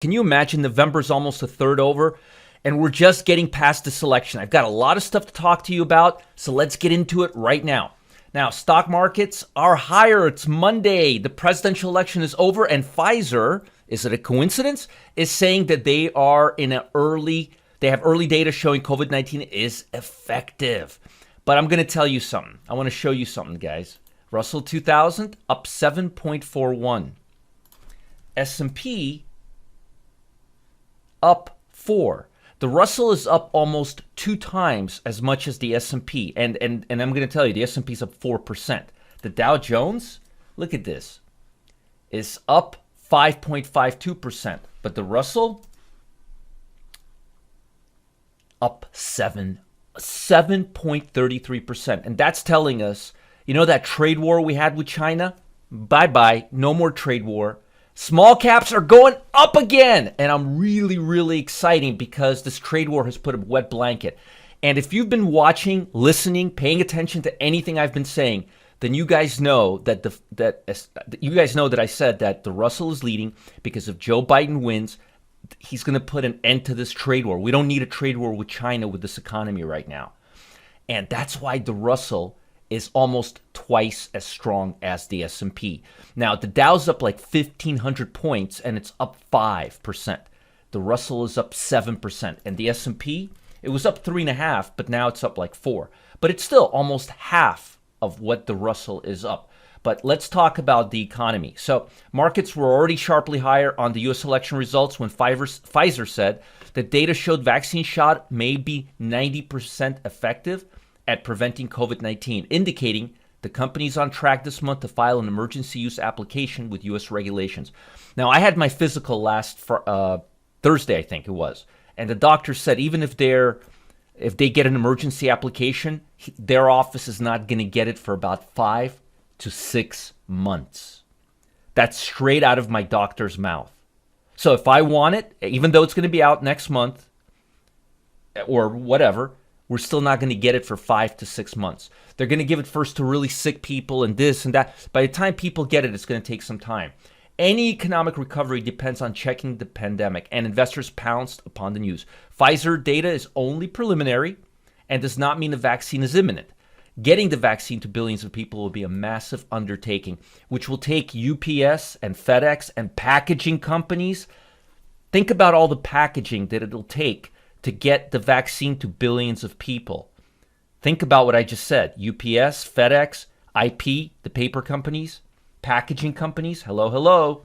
Can you imagine November's almost a third over and we're just getting past this election? I've got a lot of stuff to talk to you about, so let's get into it right now. Now, stock markets are higher. It's Monday. The presidential election is over, and Pfizer, is it a coincidence, is saying that they have early data showing COVID-19 is effective. But I'm going to tell you something. I want to show you something, guys. Russell 2000 up 7.41. S&P up 4. The Russell is up almost 2 times as much as the S&P. And I'm going to tell you, the S&P is up 4%. The Dow Jones, look at this, is up 5.52%. But the Russell, up 7.33%. And that's telling us, you know that trade war we had with China? Bye-bye. No more trade war. Small caps are going up again, and I'm really, really excited because this trade war has put a wet blanket. And if you've been watching, listening, paying attention to anything I've been saying, then you guys know that I said that the Russell is leading because if Joe Biden wins, he's going to put an end to this trade war. We don't need a trade war with China with this economy right now, and that's why the Russell is almost twice as strong as the S&P. Now, the Dow's up like 1,500 points, and it's up 5%. The Russell is up 7%. And the S&P, it was up 3.5%, but now it's up like 4%. But it's still almost half of what the Russell is up. But let's talk about the economy. So markets were already sharply higher on the U.S. election results when Pfizer said the data showed vaccine shot may be 90% effective at preventing COVID-19, indicating the company's on track this month to file an emergency use application with U.S. regulations. Now, I had my physical last Thursday, I think it was, and the doctor said even if they get an emergency application, their office is not going to get it for about 5 to 6 months. That's straight out of my doctor's mouth. So if I want it, even though it's going to be out next month or whatever, we're still not going to get it for 5 to 6 months. They're going to give it first to really sick people and this and that. By the time people get it, it's going to take some time. Any economic recovery depends on checking the pandemic, and investors pounced upon the news. Pfizer data is only preliminary and does not mean the vaccine is imminent. Getting the vaccine to billions of people will be a massive undertaking, which will take UPS and FedEx and packaging companies. Think about all the packaging that it'll take to get the vaccine to billions of people. Think about what I just said. UPS, FedEx, IP, the paper companies, packaging companies. Hello.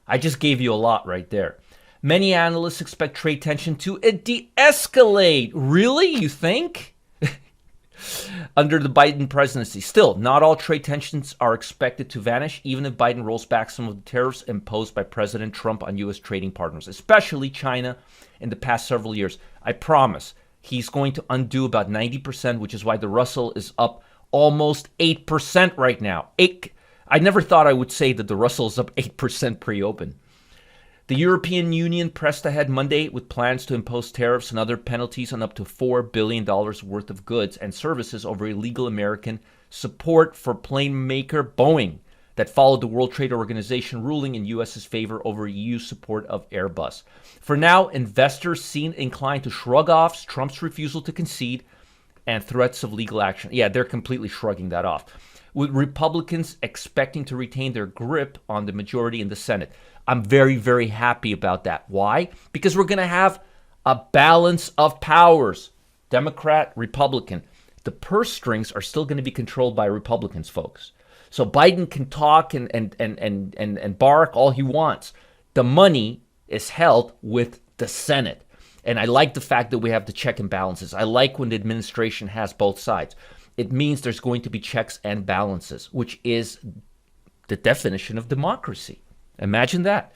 I just gave you a lot right there. Many analysts expect trade tension to de-escalate. Really? You think? Under the Biden presidency. Still, not all trade tensions are expected to vanish, even if Biden rolls back some of the tariffs imposed by President Trump on U.S. trading partners, especially China, in the past several years. I promise he's going to undo about 90%, which is why the Russell is up almost 8% right now. I never thought I would say that the Russell is up 8% pre-open. The European Union pressed ahead Monday with plans to impose tariffs and other penalties on up to $4 billion worth of goods and services over illegal American support for plane maker Boeing that followed the World Trade Organization ruling in U.S.'s favor over EU support of Airbus. For now, investors seem inclined to shrug off Trump's refusal to concede and threats of legal action. Yeah, they're completely shrugging that off, with Republicans expecting to retain their grip on the majority in the Senate. I'm very, very happy about that. Why? Because we're going to have a balance of powers, Democrat, Republican. The purse strings are still going to be controlled by Republicans, folks. So Biden can talk and bark all he wants. The money is held with the Senate. And I like the fact that we have the check and balances. I like when the administration has both sides. It means there's going to be checks and balances, which is the definition of democracy. Imagine that.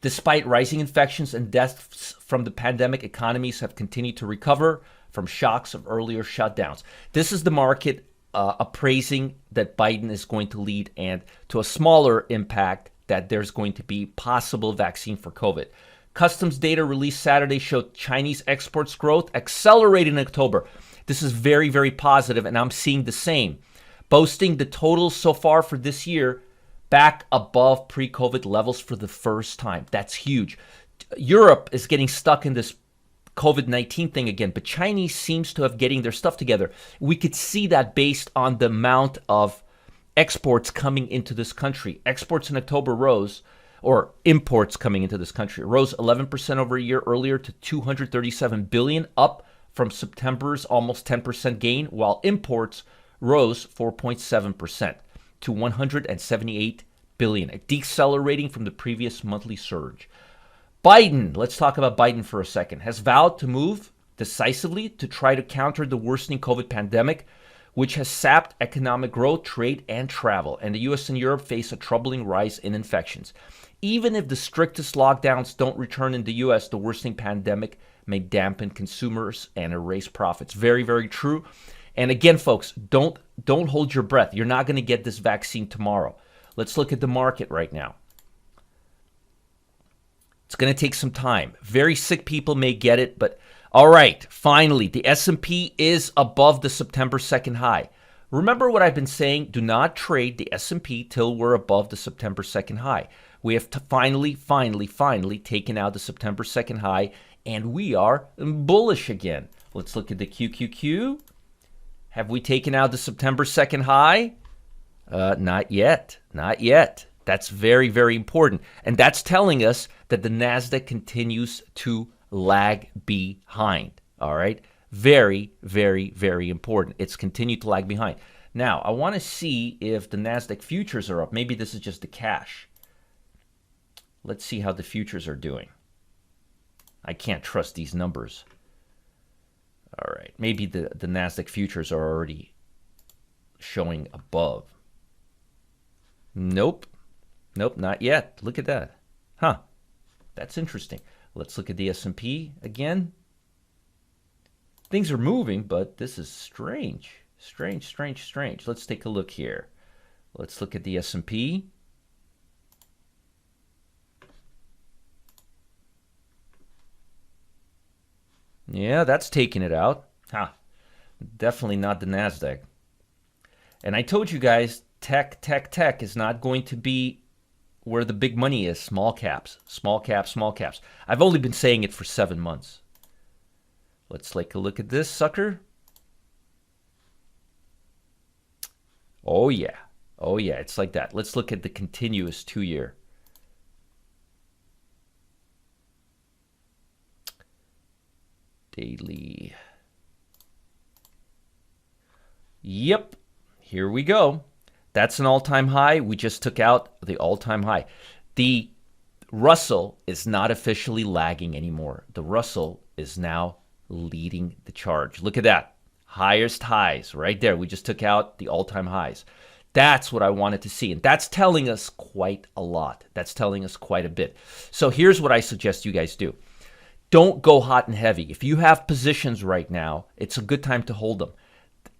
Despite rising infections and deaths from the pandemic, economies have continued to recover from shocks of earlier shutdowns. This is the market appraising that Biden is going to lead, and to a smaller impact that there's going to be possible vaccine for COVID. Customs data released Saturday showed Chinese exports growth accelerated in October. This is very, very positive, and I'm seeing the same. Boasting the total so far for this year back above pre-COVID levels for the first time. That's huge. Europe is getting stuck in this COVID-19 thing again, but Chinese seems to have getting their stuff together. We could see that based on the amount of exports coming into this country. Exports in October rose, or imports coming into this country, rose 11% over a year earlier to 237 billion, up from September's almost 10% gain, while imports rose 4.7% to 178 billion, decelerating from the previous monthly surge. Biden, let's talk about Biden for a second, has vowed to move decisively to try to counter the worsening COVID pandemic, which has sapped economic growth, trade, and travel. And the U.S. and Europe face a troubling rise in infections. Even if the strictest lockdowns don't return in the U.S., the worsening pandemic may dampen consumers and erase profits. Very, very true. And again, folks, don't hold your breath. You're not going to get this vaccine tomorrow. Let's look at the market right now. It's going to take some time. Very sick people may get it, but all right, finally, the S&P is above the September 2nd high. Remember what I've been saying? Do not trade the S&P till we're above the September 2nd high. We have to finally taken out the September 2nd high, and we are bullish again. Let's look at the QQQ. Have we taken out the September 2nd high? Not yet. Not yet. That's very, very important. And that's telling us that the NASDAQ continues to lag behind. All right? Very, very, very important. It's continued to lag behind. Now, I want to see if the NASDAQ futures are up. Maybe this is just the cash. Let's see how the futures are doing. I can't trust these numbers. All right. Maybe the NASDAQ futures are already showing above. Nope. Nope, not yet. Look at that. Huh. That's interesting. Let's look at the S&P again. Things are moving, but this is strange. Strange. Let's take a look here. Let's look at the S&P. Yeah, that's taking it out. Huh. Definitely not the NASDAQ. And I told you guys, tech is not going to be where the big money is. Small caps. I've only been saying it for 7 months. Let's take a look at this sucker. Oh yeah, it's like that. Let's look at the continuous 2-year. Daily. Yep, here we go. That's an all-time high. We just took out the all-time high. The Russell is not officially lagging anymore. The Russell is now leading the charge. Look at that. Highest highs right there. We just took out the all-time highs. That's what I wanted to see. And that's telling us quite a lot. That's telling us quite a bit. So here's what I suggest you guys do. Don't go hot and heavy. If you have positions right now, it's a good time to hold them.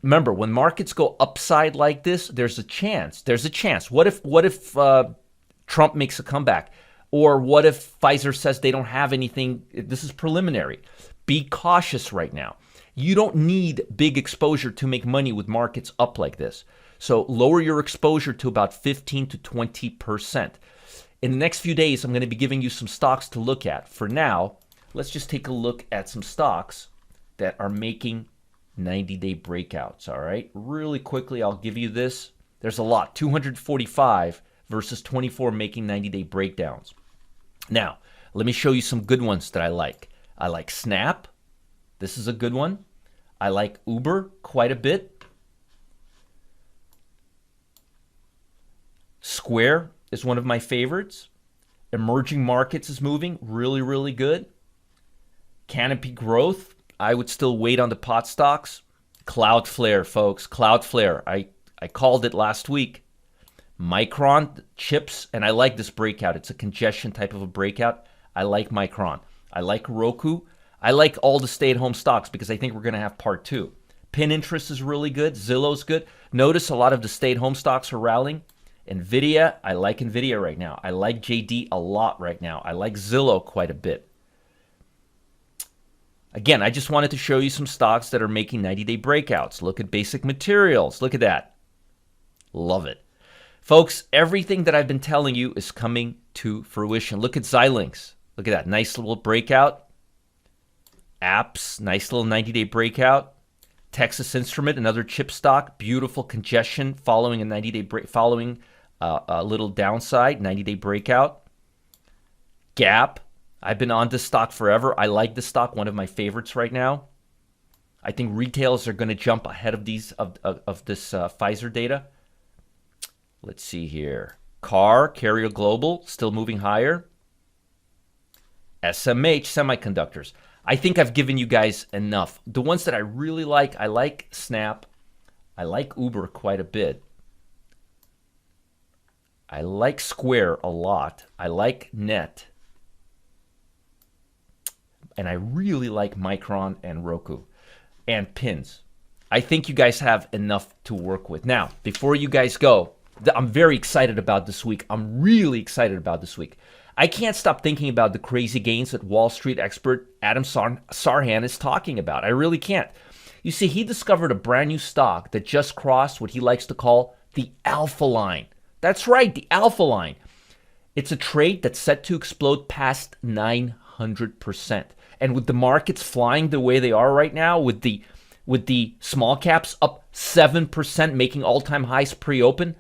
Remember, when markets go upside like this, there's a chance. What if Trump makes a comeback? Or what if Pfizer says they don't have anything? This is preliminary. Be cautious right now. You don't need big exposure to make money with markets up like this. So lower your exposure to about 15 to 20%. In the next few days, I'm going to be giving you some stocks to look at. For now, let's just take a look at some stocks that are making 90-day breakouts, all right? Really quickly, I'll give you this. There's a lot, 245 versus 24 making 90-day breakdowns. Now, let me show you some good ones that I like. I like Snap. This is a good one. I like Uber quite a bit. Square is one of my favorites. Emerging markets is moving really, really good. Canopy Growth, I would still wait on the pot stocks. Cloudflare, folks, Cloudflare. I called it last week. Micron, chips, and I like this breakout. It's a congestion type of a breakout. I like Micron. I like Roku. I like all the stay-at-home stocks because I think we're going to have part 2. Pinterest is really good. Zillow's good. Notice a lot of the stay-at-home stocks are rallying. NVIDIA, I like NVIDIA right now. I like JD a lot right now. I like Zillow quite a bit. Again, I just wanted to show you some stocks that are making 90-day breakouts. Look at Basic Materials. Look at that. Love it. Folks, everything that I've been telling you is coming to fruition. Look at Xilinx. Look at that. Nice little breakout. Apps, nice little 90-day breakout. Texas Instrument, another chip stock. Beautiful congestion following a 90-day break, following a little downside, 90-day breakout. Gap. I've been on this stock forever. I like this stock, one of my favorites right now. I think retailers are going to jump ahead of these of this Pfizer data. Let's see here. Carrier Global, still moving higher. SMH, semiconductors. I think I've given you guys enough. The ones that I really like, I like Snap. I like Uber quite a bit. I like Square a lot. I like Net. And I really like Micron and Roku and Pins. I think you guys have enough to work with. Now, before you guys go, I'm very excited about this week. I'm really excited about this week. I can't stop thinking about the crazy gains that Wall Street expert Adam Sarhan is talking about. I really can't. You see, he discovered a brand new stock that just crossed what he likes to call the alpha line. That's right, the alpha line. It's a trade that's set to explode past 900%. And with the markets flying the way they are right now, with the small caps up 7%, making all-time highs pre-open,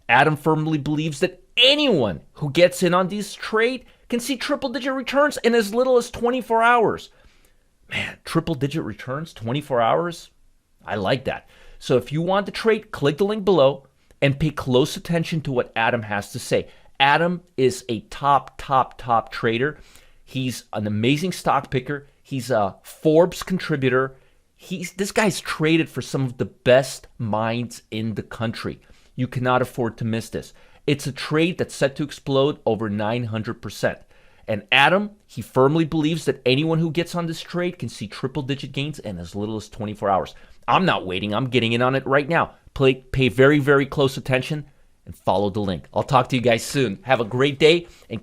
Adam firmly believes that anyone who gets in on this trade can see triple-digit returns in as little as 24 hours. Man, triple-digit returns, 24 hours? I like that. So if you want to trade, click the link below and pay close attention to what Adam has to say. Adam is a top trader. He's an amazing stock picker. He's a Forbes contributor. This guy's traded for some of the best minds in the country. You cannot afford to miss this. It's a trade that's set to explode over 900%. And Adam, he firmly believes that anyone who gets on this trade can see triple-digit gains in as little as 24 hours. I'm not waiting. I'm getting in on it right now. Pay very close attention and follow the link. I'll talk to you guys soon. Have a great day and